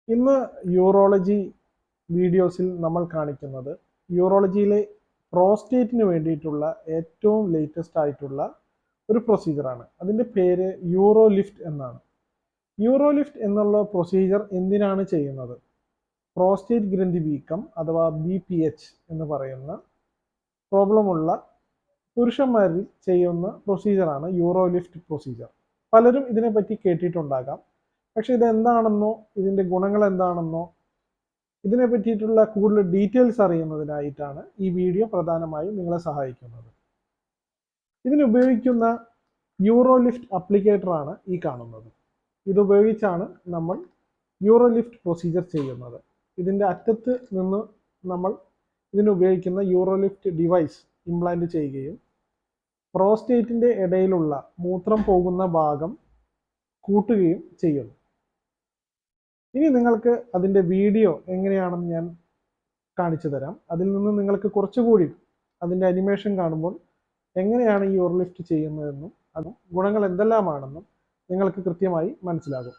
ഇന്ന് യൂറോളജി വീഡിയോസിൽ നമ്മൾ കാണിക്കുന്നത് യൂറോളജിയിലെ പ്രോസ്റ്റേറ്റിന് വേണ്ടിയിട്ടുള്ള ഏറ്റവും ലേറ്റസ്റ്റ് ആയിട്ടുള്ള ഒരു പ്രൊസീജിയറാണ്. അതിൻ്റെ പേര് യൂറോ ലിഫ്റ്റ് എന്നാണ്. യൂറോ ലിഫ്റ്റ് എന്നുള്ള പ്രൊസീജിയർ എന്തിനാണ് ചെയ്യുന്നത്? പ്രോസ്റ്റേറ്റ് ഗ്രന്ഥി വീക്കം അഥവാ BPH എന്ന് പറയുന്ന പ്രോബ്ലമുള്ള പുരുഷന്മാരിൽ ചെയ്യുന്ന പ്രൊസീജിയറാണ് യൂറോ ലിഫ്റ്റ് പ്രൊസീജിയർ. പലരും ഇതിനെപ്പറ്റി കേട്ടിട്ടുണ്ടാകാം. പക്ഷെ ഇതെന്താണെന്നോ ഇതിൻ്റെ ഗുണങ്ങൾ എന്താണെന്നോ ഇതിനെ പറ്റിയിട്ടുള്ള കൂടുതൽ ഡീറ്റെയിൽസ് അറിയുന്നതിനായിട്ടാണ് ഈ വീഡിയോ പ്രധാനമായും നിങ്ങളെ സഹായിക്കുന്നത്. ഇതിനുപയോഗിക്കുന്ന യൂറോ ലിഫ്റ്റ് അപ്ലിക്കേറ്ററാണ് ഈ കാണുന്നത്. ഇതുപയോഗിച്ചാണ് നമ്മൾ യൂറോ ലിഫ്റ്റ് പ്രൊസീജിയർ ചെയ്യുന്നത്. ഇതിൻ്റെ അറ്റത്ത് നിന്ന് നമ്മൾ ഇതിനുപയോഗിക്കുന്ന യൂറോ ലിഫ്റ്റ് ഡിവൈസ് ഇംപ്ലാന്റ് ചെയ്യുകയും പ്രോസ്റ്റേറ്റിൻ്റെ ഇടയിലുള്ള മൂത്രം പോകുന്ന ഭാഗം കൂട്ടുകയും ചെയ്യുന്നു. ഇനി നിങ്ങൾക്ക് അതിൻ്റെ വീഡിയോ എങ്ങനെയാണെന്ന് ഞാൻ കാണിച്ചു തരാം. അതിൽ നിന്ന് നിങ്ങൾക്ക് കുറച്ചുകൂടി അതിൻ്റെ അനിമേഷൻ കാണുമ്പോൾ എങ്ങനെയാണ് ഈ യൂറോ ലിഫ്റ്റ് ചെയ്യുന്നതെന്നും അതും ഗുണങ്ങൾ എന്തെല്ലാമാണെന്നും നിങ്ങൾക്ക് കൃത്യമായി മനസ്സിലാകും.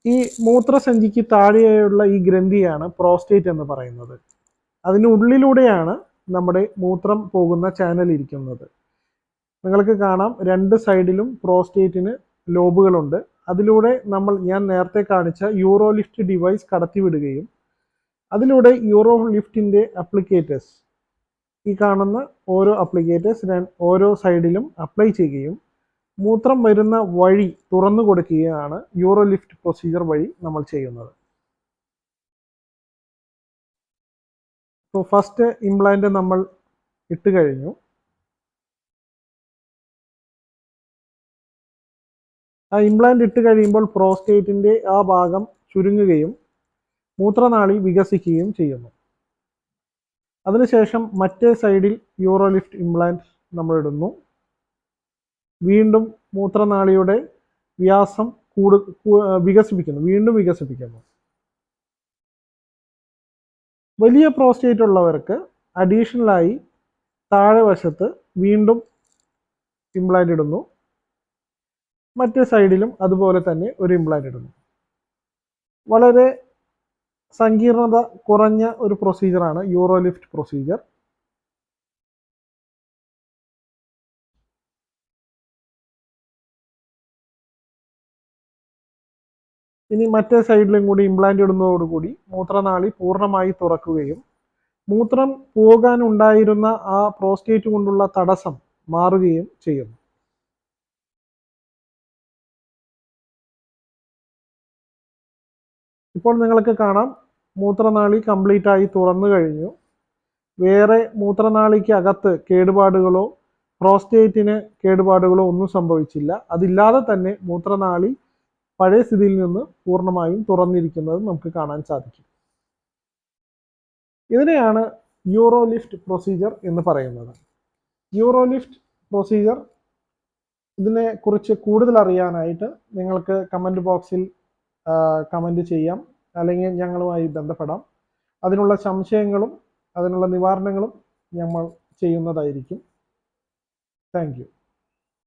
ഈ മൂത്രസഞ്ചിക്ക് താഴെയുള്ള ഈ ഗ്രന്ഥിയാണ് പ്രോസ്റ്റേറ്റ് എന്ന് പറയുന്നത്. അതിനുള്ളിലൂടെയാണ് നമ്മുടെ മൂത്രം പോകുന്ന ചാനൽ ഇരിക്കുന്നത്. നിങ്ങൾക്ക് കാണാം രണ്ട് സൈഡിലും പ്രോസ്റ്റേറ്റിന് ലോബുകളുണ്ട്. അതിലൂടെ ഞാൻ നേരത്തെ കാണിച്ച യൂറോ ലിഫ്റ്റ് ഡിവൈസ് കടത്തിവിടുകയും അതിലൂടെ യൂറോ ലിഫ്റ്റിൻ്റെ അപ്ലിക്കേറ്റേഴ്സ്, ഈ കാണുന്ന ഓരോ അപ്ലിക്കേറ്റേഴ്സ് ഓരോ സൈഡിലും അപ്ലൈ ചെയ്യുകയും മൂത്രം വരുന്ന വഴി തുറന്നു കൊടുക്കുകയാണ് യൂറോ ലിഫ്റ്റ് പ്രൊസീജിയർ വഴി നമ്മൾ ചെയ്യുന്നത്. അപ്പോൾ ഫസ്റ്റ് ഇംപ്ലാന്റ് നമ്മൾ ഇട്ട് കഴിഞ്ഞു. ആ ഇംപ്ലാന്റ് ഇട്ട് കഴിയുമ്പോൾ പ്രോസ്റ്റേറ്റിൻ്റെ ആ ഭാഗം ചുരുങ്ങുകയും മൂത്രനാളി വികസിക്കുകയും ചെയ്യുന്നു. അതിനുശേഷം മറ്റേ സൈഡിൽ യൂറോ ലിഫ്റ്റ് ഇംപ്ലാന്റ് നമ്മൾ ഇടുന്നു. വീണ്ടും മൂത്രനാളിയുടെ വ്യാസം വീണ്ടും വികസിപ്പിക്കുന്നു. വലിയ പ്രോസ്റ്റേറ്റ് ഉള്ളവർക്ക് അഡീഷണലായി താഴെ വശത്ത് വീണ്ടും ഇംപ്ലാന്റ് ഇടുന്നു. മറ്റേ സൈഡിലും അതുപോലെ തന്നെ ഒരു ഇംപ്ലാന്റ് ഇടുന്നു. വളരെ സങ്കീർണത കുറഞ്ഞ ഒരു പ്രൊസീജിയറാണ് യൂറോ ലിഫ്റ്റ് പ്രൊസീജിയർ. ഇനി മറ്റേ സൈഡിലും കൂടി ഇംപ്ലാന്റ് ഇടുന്നതോടുകൂടി മൂത്രനാളി പൂർണ്ണമായി തുറക്കുകയും മൂത്രം പോകാനുണ്ടായിരുന്ന ആ പ്രോസ്റ്റേറ്റ് കൊണ്ടുള്ള തടസ്സം മാറുകയും ചെയ്യുന്നു. ഇപ്പോൾ നിങ്ങൾക്ക് കാണാം മൂത്രനാളി കംപ്ലീറ്റ് ആയി തുറന്നു കഴിഞ്ഞു. വേറെ മൂത്രനാളിക്ക് അകത്ത് കേടുപാടുകളോ പ്രോസ്റ്റേറ്റിന് കേടുപാടുകളോ ഒന്നും സംഭവിച്ചില്ല. അതില്ലാതെ തന്നെ മൂത്രനാളി പഴയ സ്ഥിതിയിൽ നിന്ന് പൂർണ്ണമായും തുറന്നിരിക്കുന്നത് നമുക്ക് കാണാൻ സാധിക്കും. ഇതിനെയാണ് യൂറോ ലിഫ്റ്റ് പ്രൊസീജിയർ എന്ന് പറയുന്നത്. യൂറോ ലിഫ്റ്റ് പ്രൊസീജിയർ ഇതിനെക്കുറിച്ച് കൂടുതൽ അറിയാനായിട്ട് നിങ്ങൾക്ക് കമൻറ്റ് ബോക്സിൽ കമൻറ്റ് ചെയ്യാം, അല്ലെങ്കിൽ ഞങ്ങളുമായി ബന്ധപ്പെടാം. അതിനുള്ള സംശയങ്ങളും അതിനുള്ള നിവാരണങ്ങളും നമ്മൾ ചെയ്യുന്നതായിരിക്കും. Thank you.